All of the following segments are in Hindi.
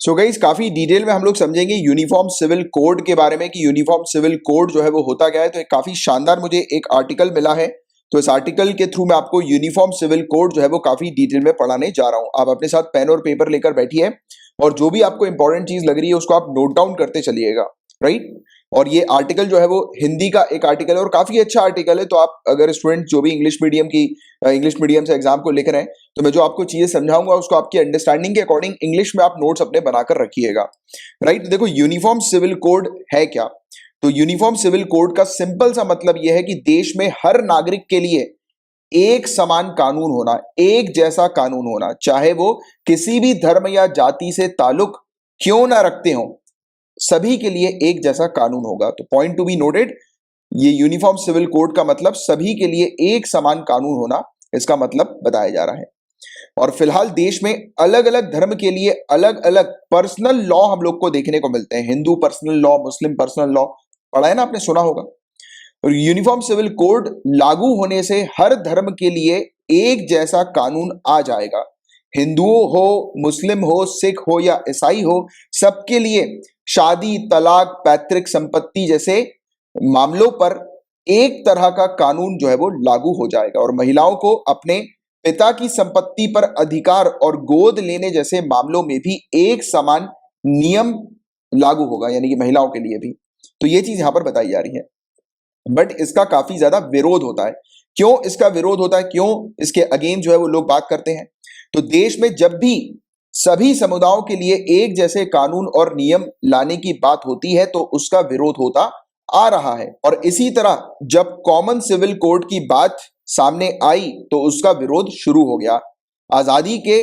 सो गाइस काफी डिटेल में हम लोग समझेंगे यूनिफॉर्म सिविल कोड के बारे में कि यूनिफॉर्म सिविल कोड जो है वो होता क्या है। तो एक काफी शानदार मुझे एक आर्टिकल मिला है, तो इस आर्टिकल के थ्रू मैं आपको यूनिफॉर्म सिविल कोड जो है वो काफी डिटेल में पढ़ाने जा रहा हूं। आप अपने साथ पेन और पेपर लेकर बैठिए और जो भी आपको इंपॉर्टेंट चीज लग रही है उसको आप नोट डाउन करते चलिएगा, राइट। और ये आर्टिकल जो है वो हिंदी का एक आर्टिकल है और काफी अच्छा आर्टिकल है। तो आप अगर स्टूडेंट जो भी इंग्लिश मीडियम से एग्जाम को लिख रहे हैं, तो मैं जो आपको चीजें समझाऊंगा उसको आपकी अंडरस्टैंडिंग के अकॉर्डिंग इंग्लिश में आप नोट्स अपने बनाकर रखिएगा, राइट। देखो यूनिफॉर्म सिविल कोड है क्या। तो यूनिफॉर्म सिविल कोड का सिंपल सा मतलब यह है कि देश में हर नागरिक के लिए एक समान कानून होना, एक जैसा कानून होना, चाहे वो किसी भी धर्म या जाति से ताल्लुक क्यों ना रखते हो, सभी के लिए एक जैसा कानून होगा। तो पॉइंट टू बी नोटेड, ये यूनिफॉर्म सिविल कोड का मतलब सभी के लिए एक समान कानून होना, इसका मतलब बताया जा रहा है। और फिलहाल देश में अलग अलग धर्म के लिए अलग अलग पर्सनल लॉ हम लोग को देखने को मिलते हैं। हिंदू पर्सनल लॉ, मुस्लिम पर्सनल लॉ पढ़ा है ना आपने, सुना होगा। और यूनिफॉर्म सिविल कोड लागू होने से हर धर्म के लिए एक जैसा कानून आ जाएगा। हिंदुओं हो, मुस्लिम हो, सिख हो या ईसाई हो, सबके लिए शादी, तलाक, पैतृक संपत्ति जैसे मामलों पर एक तरह का कानून जो है वो लागू हो जाएगा। और महिलाओं को अपने पिता की संपत्ति पर अधिकार और गोद लेने जैसे मामलों में भी एक समान नियम लागू होगा, यानी कि महिलाओं के लिए भी। तो ये चीज यहां पर बताई जा रही है, बट इसका काफी ज्यादा विरोध होता है। क्यों इसका विरोध होता है, क्यों इसके अगेंस्ट जो है वो लोग बात करते हैं। तो देश में जब भी सभी समुदायों के लिए एक जैसे कानून और नियम लाने की बात होती है तो उसका विरोध होता आ रहा है। और इसी तरह जब कॉमन सिविल कोड की बात सामने आई तो उसका विरोध शुरू हो गया। आजादी के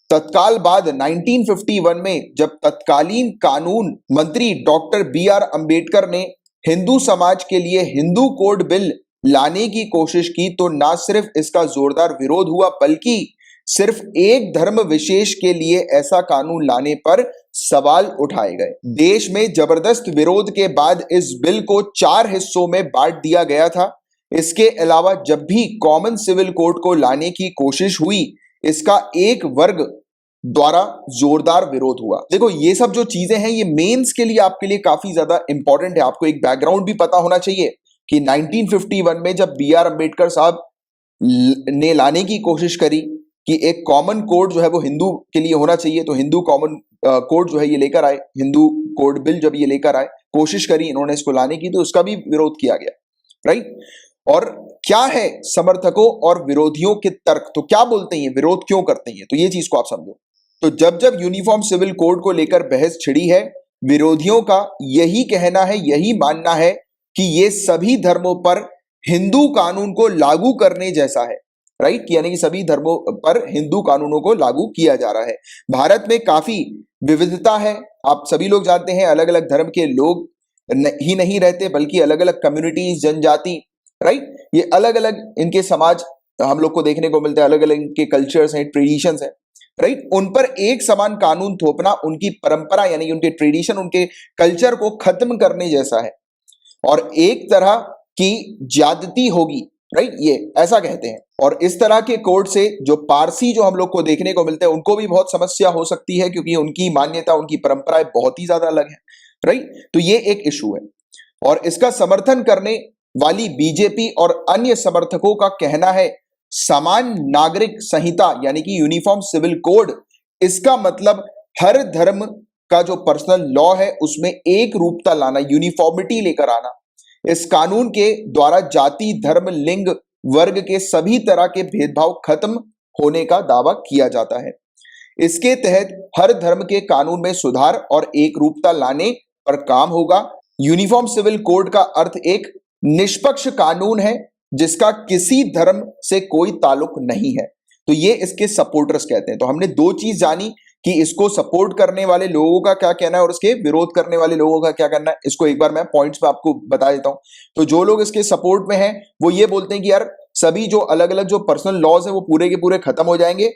तत्काल बाद 1951 में जब तत्कालीन कानून मंत्री डॉक्टर बी.आर. अंबेडकर ने हिंदू समाज के लिए हिंदू कोड बिल लाने की कोशिश की, तो ना सिर्फ इसका जोरदार विरोध हुआ बल्कि सिर्फ एक धर्म विशेष के लिए ऐसा कानून लाने पर सवाल उठाए गए। देश में जबरदस्त विरोध के बाद इस बिल को 4 हिस्सों में बांट दिया गया था। इसके अलावा जब भी कॉमन सिविल कोड को लाने की कोशिश हुई, इसका एक वर्ग द्वारा जोरदार विरोध हुआ। देखो ये सब जो चीजें हैं ये मेंस के लिए आपके लिए काफी ज्यादा इंपॉर्टेंट है। आपको एक बैकग्राउंड भी पता होना चाहिए कि 1951 में जब बी.आर. अंबेडकर साहब ने लाने की कोशिश करी कि एक कॉमन कोड जो है वो हिंदू के लिए होना चाहिए, तो हिंदू कॉमन कोड जो है ये लेकर आए, हिंदू कोड बिल जब ये लेकर आए, कोशिश करी इन्होंने इसको लाने की, तो उसका भी विरोध किया गया, राइट। और क्या है समर्थकों और विरोधियों के तर्क, तो क्या बोलते हैं, विरोध क्यों करते हैं, तो ये चीज को आप समझो। तो जब जब यूनिफॉर्म सिविल कोड को लेकर बहस छिड़ी है, विरोधियों का यही कहना है, यही मानना है कि ये सभी धर्मों पर हिंदू कानून को लागू करने जैसा है, राइट। यानी कि सभी धर्मों पर हिंदू कानूनों को लागू किया जा रहा है। भारत में काफी विविधता है, आप सभी लोग जानते हैं। अलग अलग धर्म के लोग ही नहीं रहते बल्कि अलग अलग कम्युनिटीज, जनजाति, राइट, ये अलग अलग इनके समाज हम लोग को देखने को मिलते हैं, अलग अलग इनके कल्चर्स हैं, ट्रेडिशंस हैं, राइट। उन पर एक समान कानून थोपना उनकी परंपरा यानी कि उनके ट्रेडिशन, उनके कल्चर को खत्म करने जैसा है और एक तरह की ज्यादती होगी, राइट, ये ऐसा कहते हैं। और इस तरह के कोड से जो पारसी जो हम लोग को देखने को मिलते हैं उनको भी बहुत समस्या हो सकती है, क्योंकि उनकी मान्यता, उनकी परंपराएं बहुत ही ज्यादा अलग है, राइट। तो ये एक इशू है। और इसका समर्थन करने वाली बीजेपी और अन्य समर्थकों का कहना है समान नागरिक संहिता यानी कि यूनिफॉर्म सिविल कोड, इसका मतलब हर धर्म का जो पर्सनल लॉ है उसमें एक रूपता लाना, यूनिफॉर्मिटी लेकर आना। इस कानून के द्वारा जाति, धर्म, लिंग, वर्ग के सभी तरह के भेदभाव खत्म होने का दावा किया जाता है। इसके तहत हर धर्म के कानून में सुधार और एक रूपता लाने पर काम होगा। यूनिफॉर्म सिविल कोड का अर्थ एक निष्पक्ष कानून है जिसका किसी धर्म से कोई ताल्लुक नहीं है। तो ये इसके सपोर्टर्स कहते हैं। तो हमने दो चीज जानी कि इसको सपोर्ट करने वाले लोगों का क्या कहना है और इसके विरोध करने वाले लोगों का क्या करना है। इसको एक बार मैं पॉइंट्स में आपको बता देता हूं। तो जो लोग इसके सपोर्ट में हैं वो ये बोलते हैं कि यार सभी जो अलग अलग जो पर्सनल लॉज है वो पूरे के पूरे खत्म हो जाएंगे,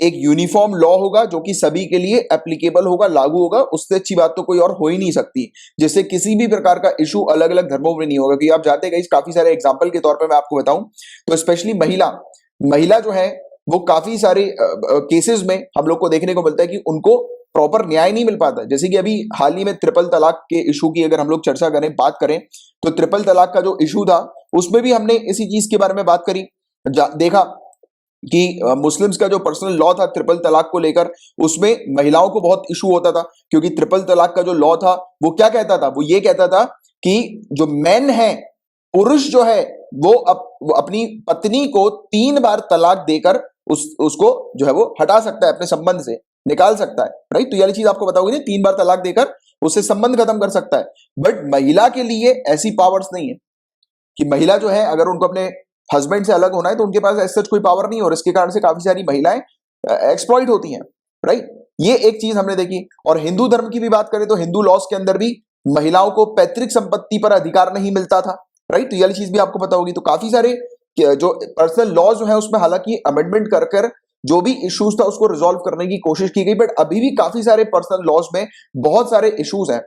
एक यूनिफॉर्म लॉ होगा जो कि सभी के लिए एप्लीकेबल होगा, लागू होगा। उससे अच्छी बात तो कोई और हो ही नहीं सकती, जिससे किसी भी प्रकार का इशू अलग अलग धर्मों में नहीं होगा। क्योंकि आप जानते हैं काफी सारे एग्जांपल के तौर पे मैं आपको बताऊं तो स्पेशली महिला जो है वो काफी सारे केसेस में हम लोग को देखने को मिलता है कि उनको प्रॉपर न्याय नहीं मिल पाता। जैसे कि अभी हाल ही में ट्रिपल तलाक के इशू की अगर हम लोग चर्चा करें, बात करें, तो ट्रिपल तलाक का जो इशू था उसमें भी हमने इसी चीज के बारे में बात करी, देखा कि मुस्लिम्स का जो पर्सनल लॉ था ट्रिपल तलाक को लेकर, उसमें महिलाओं को बहुत इशू होता था, क्योंकि ट्रिपल तलाक का जो लॉ था वो क्या कहता था, वो ये कहता था कि जो मैन है, पुरुष जो है, वो अपनी पत्नी को 3 बार तलाक देकर उसको जो है वो हटा सकता है, अपने संबंध से निकाल सकता है, राइट। तो ये चीज आपको बताओगे, 3 बार तलाक देकर उससे संबंध खत्म कर सकता है। बट महिला के लिए ऐसी पावर्स नहीं है कि महिला जो है अगर उनको अपने हस्बैंड से अलग होना है तो उनके पास ऐसा कोई पावर नहीं है, और इसके कारण से काफी सारी महिलाएं एक्सप्लॉइट होती हैं, राइट। ये एक चीज हमने देखी। और हिंदू धर्म की भी बात करें तो हिंदू लॉज के अंदर भी महिलाओं को पैतृक संपत्ति पर अधिकार नहीं मिलता था, राइट। तो ये चीज भी आपको पता होगी। तो काफी सारे जो पर्सनल लॉज जो है उसमें हालांकि अमेंडमेंट कर कर जो भी इश्यूज था उसको रिजॉल्व करने की कोशिश की गई, बट अभी भी काफी सारे पर्सनल लॉज में बहुत सारे इश्यूज हैं।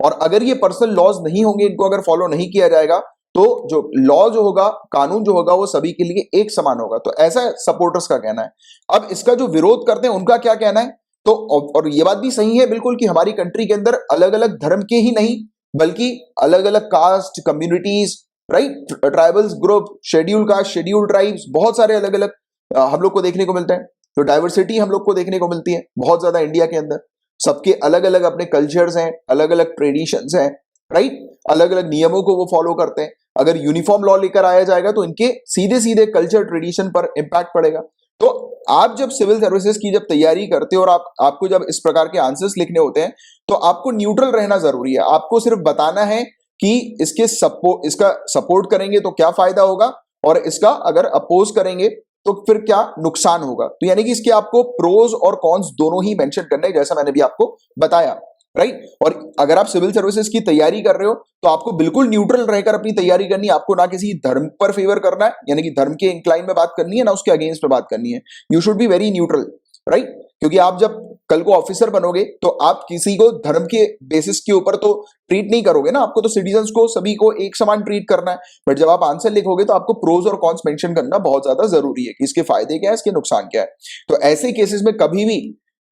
और अगर ये पर्सनल लॉज नहीं होंगे, इनको अगर फॉलो नहीं किया जाएगा, तो जो लॉ जो होगा, कानून जो होगा, वो सभी के लिए एक समान होगा। तो ऐसा सपोर्टर्स का कहना है। अब इसका जो विरोध करते हैं उनका क्या कहना है, तो और ये बात भी सही है बिल्कुल कि हमारी कंट्री के अंदर अलग अलग धर्म के ही नहीं बल्कि अलग अलग caste, communities, right, tribals group, schedule caste, schedule tribes, बहुत सारे अलग अलग हम लोग को देखने को मिलता है। तो डाइवर्सिटी हम लोग को देखने को मिलती है बहुत ज्यादा इंडिया के अंदर। सबके अलग अलग अपने कल्चर्स हैं, अलग अलग ट्रेडिशंस हैं, राइट, अलग अलग नियमों को वो फॉलो करते हैं। अगर यूनिफॉर्म लॉ लेकर आया जाएगा तो इनके सीधे सीधे कल्चर, ट्रेडिशन पर इंपैक्ट पड़ेगा। तो आप जब सिविल सर्विसेज की जब तैयारी करते हो और आपको जब इस प्रकार के आंसर्स लिखने होते हैं तो आपको न्यूट्रल रहना जरूरी है। आपको सिर्फ बताना है कि इसका सपोर्ट करेंगे तो क्या फायदा होगा और इसका अगर अपोज करेंगे तो फिर क्या नुकसान होगा। तो यानी कि इसके आपको प्रोज और कॉन्स दोनों ही मेंशन करने हैं, जैसा मैंने भी आपको बताया, राइट। और अगर आप सिविल सर्विसेज की तैयारी कर रहे हो तो आपको बिल्कुल न्यूट्रल रहकर अपनी तैयारी करनी है। आपको ना किसी धर्म पर फेवर करना है, यानी कि धर्म के इंक्लाइन में बात करनी है, ना उसके अगेंस्ट में बात करनी है। You should be very neutral, right. क्योंकि आप जब कल को ऑफिसर बनोगे तो आप किसी को धर्म के बेसिस के ऊपर तो ट्रीट नहीं करोगे ना, आपको तो सिटीजन्स को, सभी को एक समान ट्रीट करना है। बट जब आप आंसर लिखोगे तो आपको प्रोज और कॉन्स मेंशन करना बहुत ज्यादा जरूरी है कि इसके फायदे क्या है, इसके नुकसान क्या है। तो ऐसे केसेस में कभी भी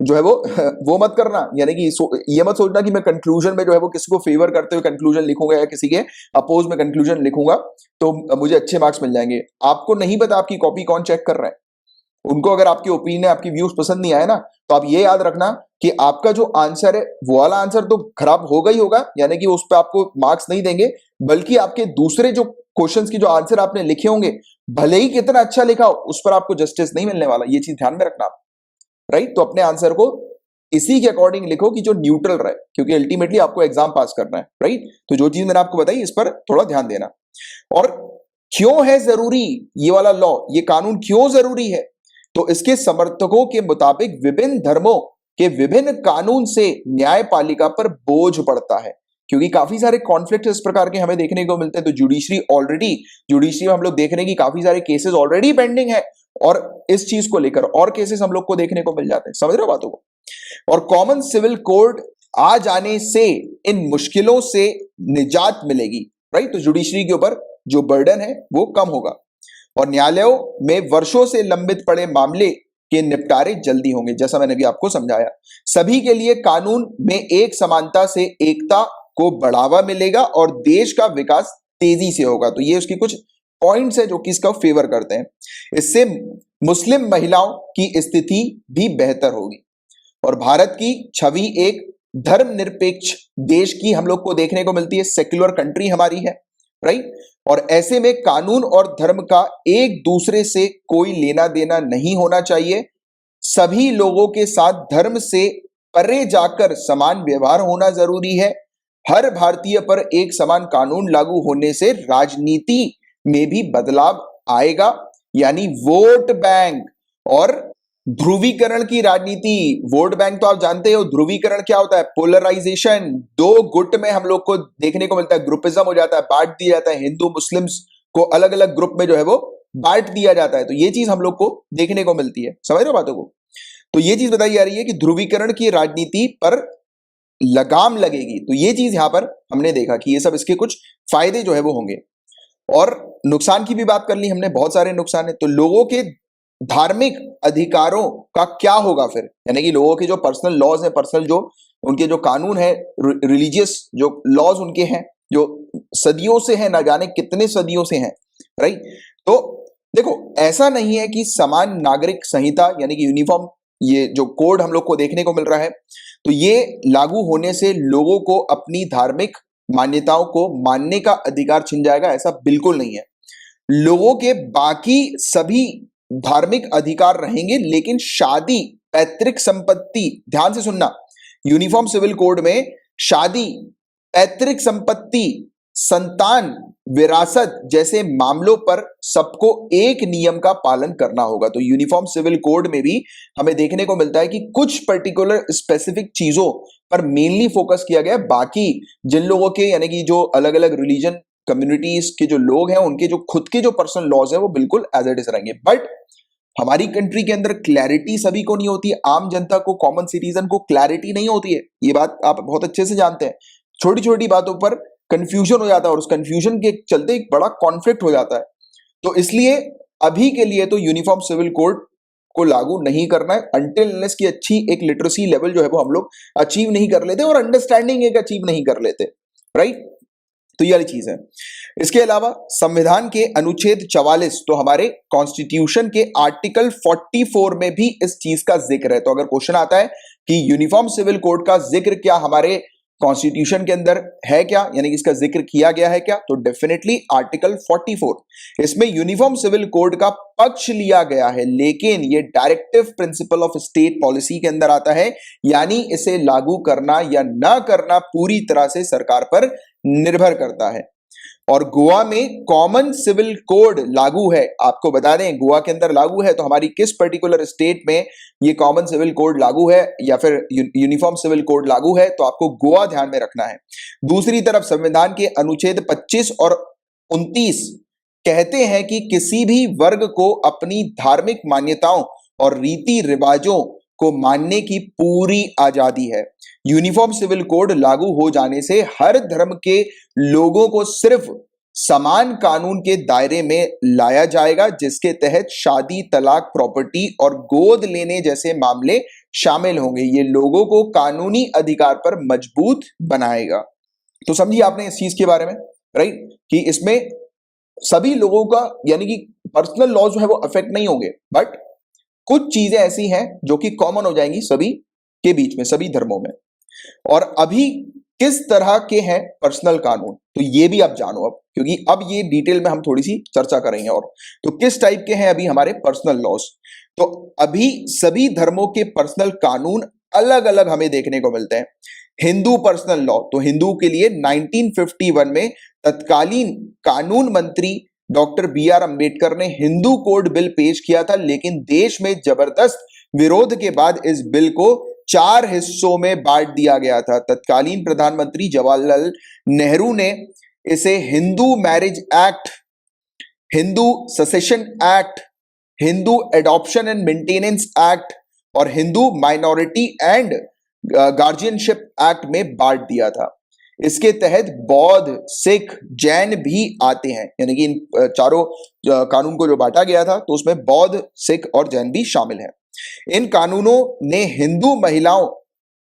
जो है वो मत करना, यानी कि ये मत सोचना कि मैं कंक्लूजन में जो है वो किसी को फेवर करते हुए कंक्लूजन लिखूंगा या किसी के अपोज में कंक्लूजन लिखूंगा तो मुझे अच्छे मार्क्स मिल जाएंगे। आपको नहीं पता आपकी कॉपी कौन चेक कर रहा है। उनको अगर आपकी ओपिनियन, आपकी व्यूज पसंद नहीं आए ना, तो आप ये याद रखना कि आपका जो आंसर है वो वाला आंसर तो खराब होगा ही होगा, यानी कि उस पर आपको मार्क्स नहीं देंगे, बल्कि आपके दूसरे जो क्वेश्चंस की जो आंसर आपने लिखे होंगे, भले ही कितना अच्छा लिखा हो, उस पर आपको जस्टिस नहीं मिलने वाला। ये चीज ध्यान में रखना आप, राइट। तो अपने आंसर को इसी के अकॉर्डिंग लिखो कि जो न्यूट्रल रहे, क्योंकि अल्टीमेटली आपको एग्जाम पास करना है, राइट। तो जो चीज मैंने आपको बताई इस पर थोड़ा ध्यान देना। और क्यों है जरूरी ये वाला लॉ, ये कानून क्यों जरूरी है, तो इसके समर्थकों के मुताबिक विभिन्न धर्मों के विभिन्न कानून से न्यायपालिका पर बोझ पड़ता है, क्योंकि काफी सारे कॉन्फ्लिक्ट इस प्रकार के हमें देखने को मिलते हैं। तो जुडिशरी में हम लोग देख रहे हैं कि काफी सारे केसेस ऑलरेडी पेंडिंग है और इस चीज को लेकर और केसेस हम लोग को देखने को मिल जाते हैं। समझ रहे हो बातों को। और कॉमन सिविल कोड आ जाने से इन मुश्किलों से निजात मिलेगी, राइट। तो जुडिशरी के ऊपर जो बर्डन है वो कम होगा और न्यायालयों में वर्षों से लंबित पड़े मामले के निपटारे जल्दी होंगे, जैसा मैंने भी आपको समझाया। सभी के लिए कानून में एक समानता से एकता को बढ़ावा मिलेगा और देश का विकास तेजी से होगा। तो ये उसकी कुछ पॉइंट्स है जो कि इसका फेवर करते हैं। इससे मुस्लिम महिलाओं की स्थिति भी बेहतर होगी और भारत की छवि एक धर्मनिरपेक्ष देश की हम लोग को देखने को मिलती है। सेक्युलर कंट्री हमारी है, राइट। और ऐसे में कानून और धर्म का एक दूसरे से कोई लेना देना नहीं होना चाहिए। सभी लोगों के साथ धर्म से परे जाकर समान व्यवहार होना जरूरी है। हर भारतीय पर एक समान कानून लागू होने से राजनीति में भी बदलाव आएगा, यानी वोट बैंक और ध्रुवीकरण की राजनीति। वोट बैंक तो आप जानते हो, ध्रुवीकरण क्या होता है, पोलराइजेशन। दो गुट में हम लोग को देखने को मिलता है, ग्रुपिज्म हो जाता है, बांट दिया जाता है, हिंदू मुस्लिम्स को अलग अलग ग्रुप में जो है वो बांट दिया जाता है। तो ये चीज हम लोग को देखने को मिलती है। समझ रहे हो बातों को। तो ये चीज बताई जा रही है कि ध्रुवीकरण की राजनीति पर लगाम लगेगी। तो ये चीज यहां पर हमने देखा कि ये सब इसके कुछ फायदे जो है वो होंगे। और नुकसान की भी बात कर ली हमने, बहुत सारे नुकसान है। तो लोगों के धार्मिक अधिकारों का क्या होगा फिर, यानी कि लोगों के जो पर्सनल लॉज हैं, पर्सनल जो उनके जो कानून है, रिलीजियस जो लॉज उनके हैं, जो सदियों से हैं, ना जाने कितने सदियों से हैं, राइट। तो देखो, ऐसा नहीं है कि समान नागरिक संहिता यानी कि यूनिफॉर्म ये जो कोड हम लोग को देखने को मिल रहा है, तो ये लागू होने से लोगों को अपनी धार्मिक मान्यताओं को मानने का अधिकार छिन जाएगा, ऐसा बिल्कुल नहीं है। लोगों के बाकी सभी धार्मिक अधिकार रहेंगे, लेकिन शादी, पैतृक संपत्ति, ध्यान से सुनना, यूनिफॉर्म सिविल कोड में शादी, पैतृक संपत्ति, संतान, विरासत जैसे मामलों पर सबको एक नियम का पालन करना होगा। तो यूनिफॉर्म सिविल कोड में भी हमें देखने को मिलता है कि कुछ पर्टिकुलर स्पेसिफिक चीजों पर मेनली फोकस किया गया है। बाकी जिन लोगों के यानी कि जो अलग अलग रिलीजन कम्युनिटीज के जो लोग हैं, उनके जो खुद के जो पर्सनल लॉज है वो बिल्कुल एज इट इज रहेंगे। बट हमारी कंट्री के अंदर क्लैरिटी सभी को नहीं होती है, आम जनता को, कॉमन सिटीजन को क्लैरिटी नहीं होती है, ये बात आप बहुत अच्छे से जानते हैं। छोटी छोटी बातों पर कंफ्यूजन हो जाता है और उस कंफ्यूजन के चलते एक बड़ा कॉन्फ्लिक्ट हो जाता है। तो इसलिए अभी के लिए तो यूनिफॉर्म सिविल कोड को लागू नहीं करना है अनटिल अनलेस की अच्छी एक लिटरेसी लेवल जो है वो हम लोग अचीव नहीं कर लेते और अंडरस्टैंडिंग एक अचीव नहीं कर लेते, राइट। तो ये वाली चीज है। इसके अलावा संविधान के अनुच्छेद 44, तो हमारे कॉन्स्टिट्यूशन के आर्टिकल 44 में भी इस चीज का जिक्र है। तो अगर क्वेश्चन आता है कि यूनिफॉर्म सिविल कोड का जिक्र क्या हमारे कॉन्स्टिट्यूशन के अंदर है क्या, यानी कि इसका जिक्र किया गया है क्या, तो डेफिनेटली आर्टिकल 44, इसमें यूनिफॉर्म सिविल कोड का पक्ष लिया गया है, लेकिन ये directive principle of state policy के अंदर आता है, यानी इसे लागू करना या ना करना पूरी तरह से सरकार पर निर्भर करता है। और गोवा में कॉमन सिविल कोड लागू है, आपको बता दें गोवा के अंदर लागू है, तो हमारी किस पर्टिकुलर स्टेट में ये कॉमन सिविल कोड लागू है या फिर यूनिफॉर्म सिविल कोड लागू है, तो आपको गोवा ध्यान में रखना है। दूसरी तरफ संविधान के अनुच्छेद 25 और 29 कहते हैं कि किसी भी वर्ग को अपनी धार्मिक मान्यताओं और रीति रिवाजों को मानने की पूरी आजादी है। यूनिफॉर्म सिविल कोड लागू हो जाने से हर धर्म के लोगों को सिर्फ समान कानून के दायरे में लाया जाएगा, जिसके तहत शादी, तलाक, प्रॉपर्टी और गोद लेने जैसे मामले शामिल होंगे। ये लोगों को कानूनी अधिकार पर मजबूत बनाएगा। तो समझिए आपने इस चीज के बारे में, राइट, कि इसमें सभी लोगों का यानी कि पर्सनल लॉ जो है वो अफेक्ट नहीं होंगे, बट कुछ चीजें ऐसी हैं जो कि कॉमन हो जाएंगी सभी के बीच में, सभी धर्मों में। और अभी किस तरह के हैं पर्सनल कानून, तो ये भी आप जानो अब, क्योंकि अब ये डिटेल में हम थोड़ी सी चर्चा करेंगे। और तो किस टाइप के हैं अभी हमारे पर्सनल लॉज, तो अभी सभी धर्मों के पर्सनल कानून अलग अलग हमें देखने को मिलते हैं। हिंदू पर्सनल लॉ, तो हिंदू के लिए 1951 में तत्कालीन कानून मंत्री डॉक्टर बी.आर. अंबेडकर ने हिंदू कोड बिल पेश किया था, लेकिन देश में जबरदस्त विरोध के बाद इस बिल को 4 हिस्सों में बांट दिया गया था। तत्कालीन प्रधानमंत्री जवाहरलाल नेहरू ने इसे Hindu marriage act, Hindu succession act, Hindu adoption and maintenance act और Hindu minority and guardianship act में बांट दिया था। इसके तहत बौद्ध, सिख, जैन भी आते हैं, यानी कि इन चारों कानून को जो बांटा गया था तो उसमें बौद्ध, सिख और जैन भी शामिल हैं। इन कानूनों ने हिंदू महिलाओं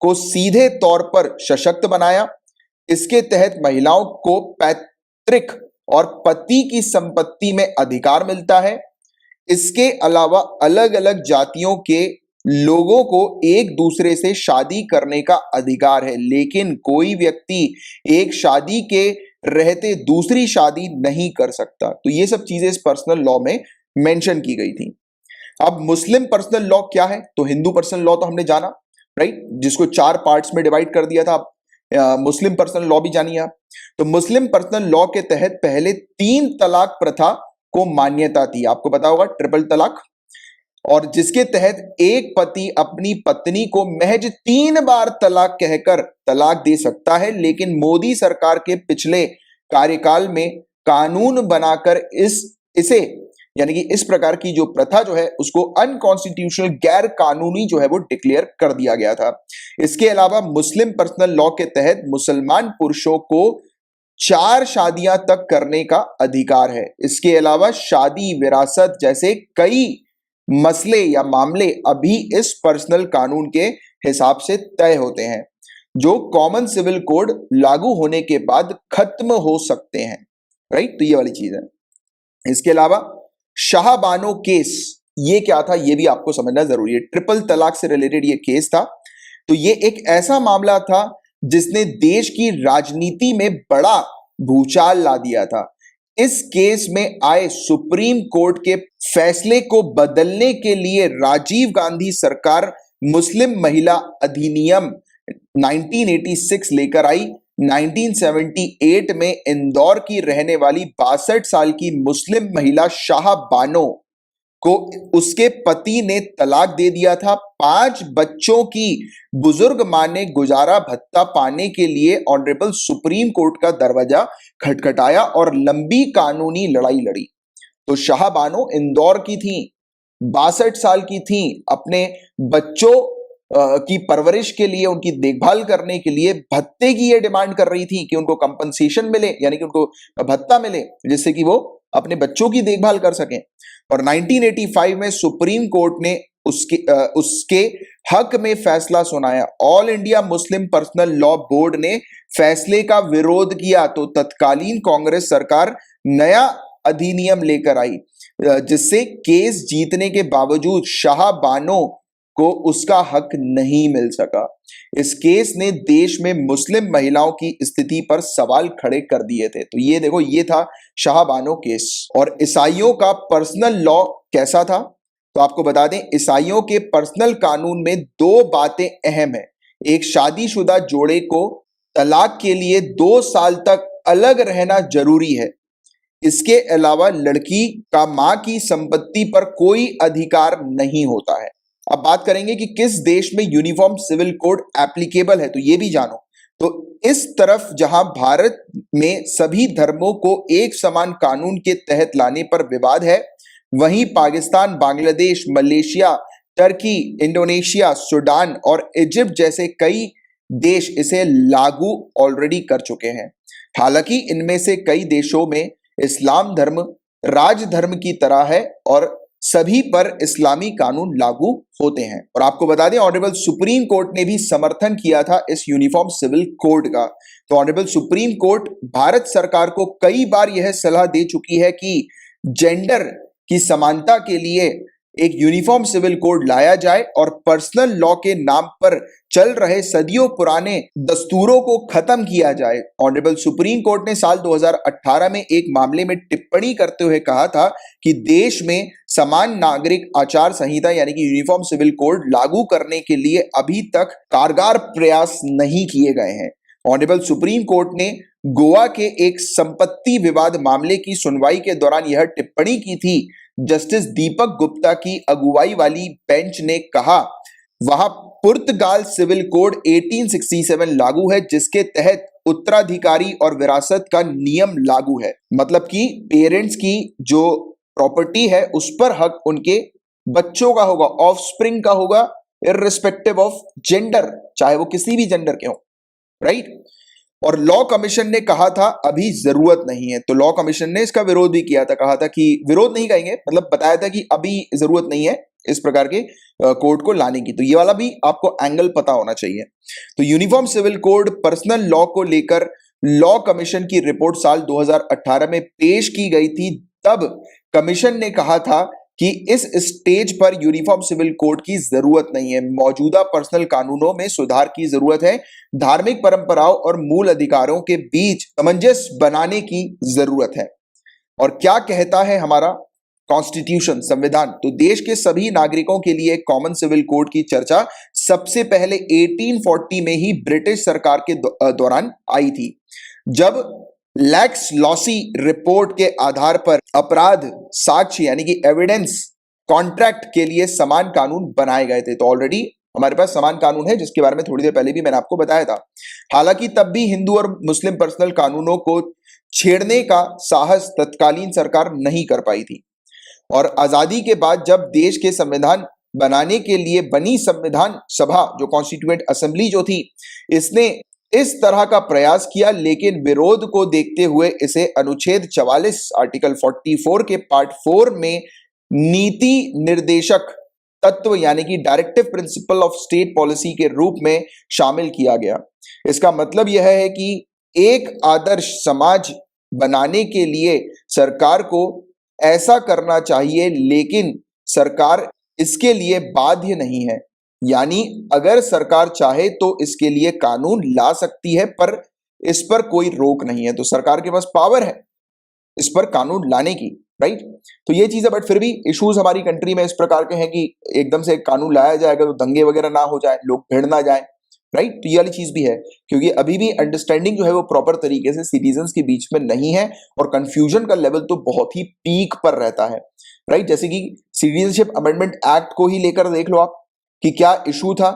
को सीधे तौर पर सशक्त बनाया। इसके तहत महिलाओं को पैतृक और पति की संपत्ति में अधिकार मिलता है। इसके अलावा अलग अलग जातियों के लोगों को एक दूसरे से शादी करने का अधिकार है, लेकिन कोई व्यक्ति एक शादी के रहते दूसरी शादी नहीं कर सकता। तो ये सब चीजें इस पर्सनल लॉ में मेंशन की गई थी। अब मुस्लिम पर्सनल लॉ क्या है, तो हिंदू पर्सनल लॉ तो हमने जाना, राइट, जिसको 4 पार्ट्स में डिवाइड कर दिया था। मुस्लिम पर्सनल लॉ भी जानिए आप। तो मुस्लिम पर्सनल लॉ के तहत पहले 3 तलाक प्रथा को मान्यता थी, आपको पता होगा ट्रिपल तलाक, और जिसके तहत एक पति अपनी पत्नी को महज 3 बार तलाक कहकर तलाक दे सकता है। लेकिन मोदी सरकार के पिछले कार्यकाल में कानून बनाकर इसे यानी कि इस प्रकार की जो प्रथा जो है उसको अनकॉन्स्टिट्यूशनल, गैर कानूनी जो है वो डिक्लेयर कर दिया गया था। इसके अलावा मुस्लिम पर्सनल लॉ के तहत मुसलमान पुरुषों को 4 शादियां तक करने का अधिकार है। इसके अलावा शादी, विरासत जैसे कई मसले या मामले अभी इस पर्सनल कानून के हिसाब से तय होते हैं, जो कॉमन सिविल कोड लागू होने के बाद खत्म हो सकते हैं। राइट, तो ये वाली चीज है। इसके अलावा शाहबानो केस, ये क्या था ये भी आपको समझना जरूरी है। ट्रिपल तलाक से रिलेटेड ये केस था। तो ये एक ऐसा मामला था जिसने देश की राजनीति में बड़ा भूचाल ला दिया था। इस केस में आए सुप्रीम कोर्ट के फैसले को बदलने के लिए राजीव गांधी सरकार मुस्लिम महिला अधिनियम 1986 लेकर आई। 1978 में इंदौर की रहने वाली 62 साल की मुस्लिम महिला शाह बानो को उसके पति ने तलाक दे दिया था। 5 बच्चों की बुजुर्ग मां ने गुजारा भत्ता पाने के लिए ऑनरेबल सुप्रीम कोर्ट का दरवाजा खटखटाया और लंबी कानूनी लड़ाई लड़ी। तो शाह बानो इंदौर की थी, 62 साल की थी, अपने बच्चों की परवरिश के लिए, उनकी देखभाल करने के लिए भत्ते की ये डिमांड कर रही थी कि उनको कंपनसेशन मिले, यानी कि उनको भत्ता मिले जिससे कि वो अपने बच्चों की देखभाल कर सकें। और 1985 में सुप्रीम कोर्ट ने उसके हक में फैसला सुनाया। All India Muslim personal law board ने फैसले का विरोध किया तो तत्कालीन कांग्रेस सरकार नया अधिनियम लेकर आई, जिससे केस जीतने के बावजूद शाह बानो को उसका हक नहीं मिल सका। इस केस ने देश में मुस्लिम महिलाओं की स्थिति पर सवाल खड़े कर दिए थे। तो ये देखो, ये था शाह बानो केस। और ईसाइयों का पर्सनल लॉ कैसा था, तो आपको बता दें, ईसाइयों के पर्सनल कानून में 2 बातें अहम है। एक, शादीशुदा जोड़े को तलाक के लिए 2 साल तक अलग रहना जरूरी है। इसके अलावा लड़की का मां की संपत्ति पर कोई अधिकार नहीं होता है। अब बात करेंगे कि किस देश में यूनिफॉर्म सिविल कोड एप्लीकेबल है, तो ये भी जानो। तो इस तरफ जहां भारत में सभी धर्मों को एक समान कानून के तहत लाने पर विवाद है, वहीं Pakistan, Bangladesh, Malaysia, Turkey, Indonesia, Sudan और इजिप्ट जैसे कई देश इसे लागू ऑलरेडी कर चुके हैं। हालांकि इनमें से कई देशों में इस्लाम धर्म राजधर्म की तरह है और सभी पर इस्लामी कानून लागू होते हैं। और आपको बता दें, ऑनरेबल सुप्रीम कोर्ट ने भी समर्थन किया था इस यूनिफॉर्म सिविल कोड का। तो ऑनरेबल सुप्रीम कोर्ट भारत सरकार को कई बार यह सलाह दे चुकी है कि जेंडर की समानता के लिए एक यूनिफॉर्म सिविल कोड लाया जाए और पर्सनल लॉ के नाम पर चल रहे सदियों पुराने दस्तूरों को खत्म किया जाए। ऑनरेबल सुप्रीम कोर्ट ने साल 2018 में एक मामले में टिप्पणी करते हुए कहा था कि देश में समान नागरिक आचार संहिता यानी कि यूनिफॉर्म सिविल कोड लागू करने के लिए अभी तक कारगर प्रयास नहीं किए गए हैं। ऑनरेबल सुप्रीम कोर्ट ने गोवा के एक संपत्ति विवाद मामले की सुनवाई के दौरान यह टिप्पणी की थी। जस्टिस दीपक गुप्ता की अगुवाई वाली बेंच ने कहा, वहां पुर्तगाल सिविल कोड 1867 लागू है, जिसके तहत उत्तराधिकारी और विरासत का नियम लागू है। मतलब कि पेरेंट्स की जो प्रॉपर्टी है उस पर हक उनके बच्चों का होगा, ऑफस्प्रिंग का होगा, इररिस्पेक्टिव ऑफ जेंडर, चाहे वो किसी भी जेंडर के हो। राइट। और लॉ कमीशन ने कहा था अभी जरूरत नहीं है, तो लॉ कमीशन ने इसका विरोध भी किया था। कहा था कि विरोध नहीं कहेंगे, मतलब बताया था कि अभी जरूरत नहीं है इस प्रकार के कोड को लाने की। तो ये वाला भी आपको एंगल पता होना चाहिए। तो uniform civil code personal law को लेकर लॉ कमीशन की रिपोर्ट साल 2018 में पेश की गई थी। तब कमीशन ने कहा था कि इस स्टेज पर यूनिफॉर्म सिविल कोड की जरूरत नहीं है, मौजूदा पर्सनल कानूनों में सुधार की जरूरत है, धार्मिक परंपराओं और मूल अधिकारों के बीच सामंजस्य बनाने की जरूरत है। और क्या कहता है हमारा कॉन्स्टिट्यूशन, संविधान, तो देश के सभी नागरिकों के लिए कॉमन सिविल कोड की चर्चा सबसे पहले 1840 में ही ब्रिटिश सरकार के दौरान आई थी, जब लैक्स लॉसी रिपोर्ट के आधार पर अपराध साक्ष्य यानी कि एविडेंस कॉन्ट्रैक्ट के लिए समान कानून बनाए गए थे। तो ऑलरेडी हमारे पास समान कानून है, जिसके बारे में थोड़ी देर पहले भी मैंने आपको बताया था। हालांकि तब भी हिंदू और मुस्लिम पर्सनल कानूनों को छेड़ने का साहस तत्कालीन सरकार नहीं कर पाई थी। और आजादी के बाद जब देश के संविधान बनाने के लिए बनी संविधान सभा, जो कॉन्स्टिट्यूएंट असेंबली जो थी, इसने इस तरह का प्रयास किया, लेकिन विरोध को देखते हुए इसे अनुच्छेद 44 आर्टिकल 44 के पार्ट 4 में नीति निर्देशक तत्व यानी कि directive principle of state policy के रूप में शामिल किया गया। इसका मतलब यह है कि एक आदर्श समाज बनाने के लिए सरकार को ऐसा करना चाहिए, लेकिन सरकार इसके लिए बाध्य नहीं है। यानी अगर सरकार चाहे तो इसके लिए कानून ला सकती है, पर इस पर कोई रोक नहीं है। तो सरकार के पास पावर है इस पर कानून लाने की, राइट। तो ये चीज है, बट फिर भी इश्यूज हमारी कंट्री में इस प्रकार के हैं कि एकदम से एक कानून लाया जाएगा तो दंगे वगैरह ना हो जाए, लोग भिड़ ना जाए, राइट। तो ये वाली चीज भी है, क्योंकि अभी भी अंडरस्टैंडिंग जो है वो प्रॉपर तरीके से सिटीजन्स के बीच में नहीं है और कंफ्यूजन का लेवल तो बहुत ही पीक पर रहता है, राइट। जैसे कि सिटीजनशिप अमेंडमेंट एक्ट को ही लेकर देख लो आप कि क्या इशू था।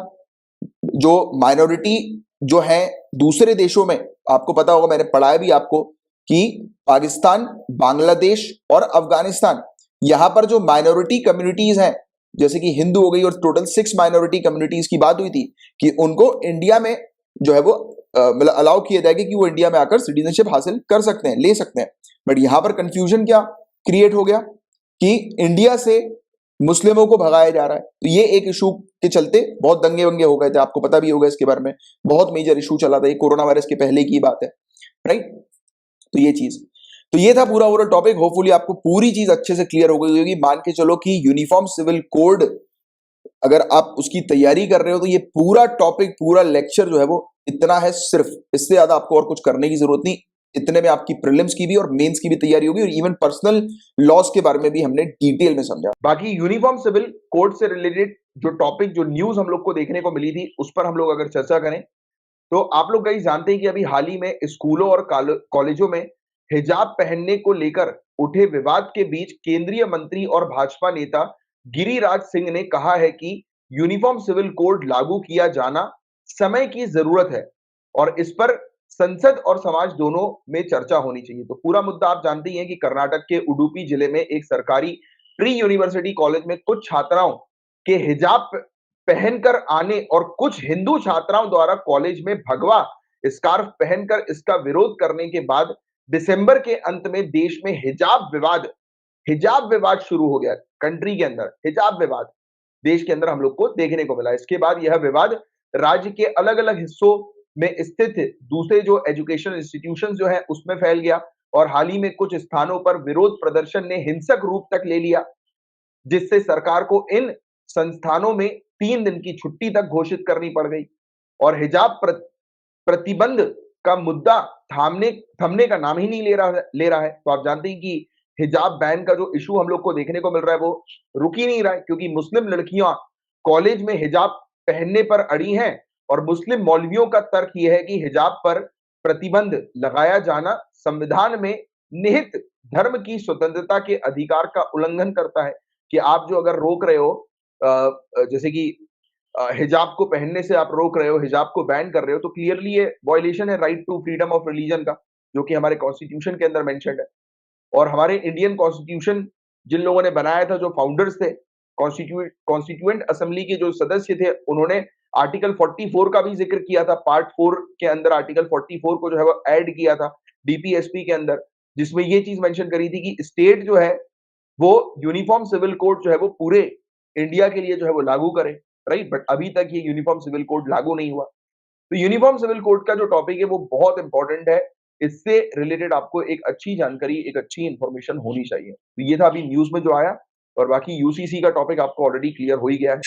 जो माइनॉरिटी जो है दूसरे देशों में, आपको पता होगा, मैंने पढ़ा है भी आपको कि पाकिस्तान, बांग्लादेश और अफगानिस्तान, यहां पर जो माइनॉरिटी कम्युनिटीज हैं, जैसे कि हिंदू हो गई, और टोटल 6 माइनॉरिटी कम्युनिटीज की बात हुई थी कि उनको इंडिया में जो है वो मतलब अलाउ किया जाएगा कि वो इंडिया में आकर सिटीजनशिप हासिल कर सकते हैं, ले सकते हैं। बट यहां पर कंफ्यूजन क्या क्रिएट हो गया कि इंडिया से मुस्लिमों को भगाया जा रहा है। तो ये एक इशू के चलते बहुत दंगे वंगे हो गए थे, आपको पता भी होगा इसके बारे में, बहुत मेजर इशू चला था, ये कोरोना वायरस के पहले की बात है, राइट। तो ये चीज, तो ये था पूरा ओवरऑल टॉपिक। होपफुली आपको पूरी चीज अच्छे से क्लियर हो गई होगी। मान के चलो कि यूनिफॉर्म सिविल कोड अगर आप उसकी तैयारी कर रहे हो तो ये पूरा टॉपिक, पूरा लेक्चर जो है वो इतना है, सिर्फ इससे ज्यादा आपको और कुछ करने की जरूरत नहीं। इतने में आपकी प्रीलिम्स की भी और मेंस की भी तैयारी होगी, और इवन पर्सनल लॉस के बारे में भी हमने डिटेल में समझा। बाकी यूनिफॉर्म सिविल कोड से रिलेटेड जो टॉपिक, जो न्यूज हम लोग को देखने को मिली थी, उस पर हम लोग अगर चर्चा करें तो आप लोग गाइस जानते हैं कि अभी हाल ही में स्कूलों और कॉलेजों में हिजाब पहनने को लेकर उठे विवाद के बीच केंद्रीय मंत्री और भाजपा नेता गिरिराज सिंह ने कहा है कि यूनिफॉर्म सिविल कोड लागू किया जाना समय की जरूरत है और इस पर संसद और समाज दोनों में चर्चा होनी चाहिए। तो पूरा मुद्दा आप जानते ही हैं कि कर्नाटक के उडुपी जिले में एक सरकारी प्री यूनिवर्सिटी कॉलेज में कुछ छात्राओं के हिजाब पहनकर आने और कुछ हिंदू छात्राओं द्वारा कॉलेज में भगवा स्कार्फ पहनकर इसका विरोध करने के बाद दिसंबर के अंत में देश में हिजाब विवाद शुरू हो गया। कंट्री के अंदर हिजाब विवाद देश के अंदर हम लोग को देखने को मिला। इसके बाद यह विवाद राज्य के अलग अलग हिस्सों में स्थित दूसरे जो एजुकेशन इंस्टीट्यूशन जो है उसमें फैल गया, और हाल ही में कुछ स्थानों पर विरोध प्रदर्शन ने हिंसक रूप तक ले लिया, जिससे सरकार को इन संस्थानों में 3 दिन की छुट्टी तक घोषित करनी पड़ गई। और हिजाब प्रतिबंध का मुद्दा थमने का नाम ही नहीं ले रहा है। तो आप जानते हैं कि हिजाब बैन का जो इशू हम लोग को देखने को मिल रहा है वो रुक ही नहीं रहा है, क्योंकि मुस्लिम लड़कियां कॉलेज में हिजाब पहनने पर अड़ी हैं और मुस्लिम मौलवियों का तर्क यह है कि हिजाब पर प्रतिबंध लगाया जाना संविधान में निहित धर्म की स्वतंत्रता के अधिकार का उल्लंघन करता है। कि आप जो अगर रोक रहे हो, जैसे कि हिजाब को पहनने से आप रोक रहे हो, हिजाब को बैन कर रहे हो, तो क्लियरली ये वायलेशन है right to freedom of religion का, जो कि हमारे कॉन्स्टिट्यूशन के अंदर मेंशन्ड है। और हमारे इंडियन कॉन्स्टिट्यूशन जिन लोगों ने बनाया था, जो फाउंडर्स थे, कॉन्स्टिट्यूएंट असेंबली के जो सदस्य थे, उन्होंने आर्टिकल 44 का भी जिक्र किया था। पार्ट 4 के अंदर आर्टिकल 44 को जो है वो ऐड किया था डीपीएसपी के अंदर, जिसमें ये चीज मेंशन करी थी कि स्टेट जो है वो यूनिफॉर्म सिविल कोड जो है वो पूरे इंडिया के लिए जो है वो लागू करे, राइट। बट अभी तक ये यूनिफॉर्म सिविल कोड लागू नहीं हुआ। तो यूनिफॉर्म सिविल कोड का जो टॉपिक है वो बहुत इंपॉर्टेंट है। इससे रिलेटेड आपको एक अच्छी जानकारी, एक अच्छी इंफॉर्मेशन होनी चाहिए। तो ये था अभी न्यूज में जो आया, और बाकी यूसीसी का टॉपिक आपको ऑलरेडी क्लियर हो ही गया है।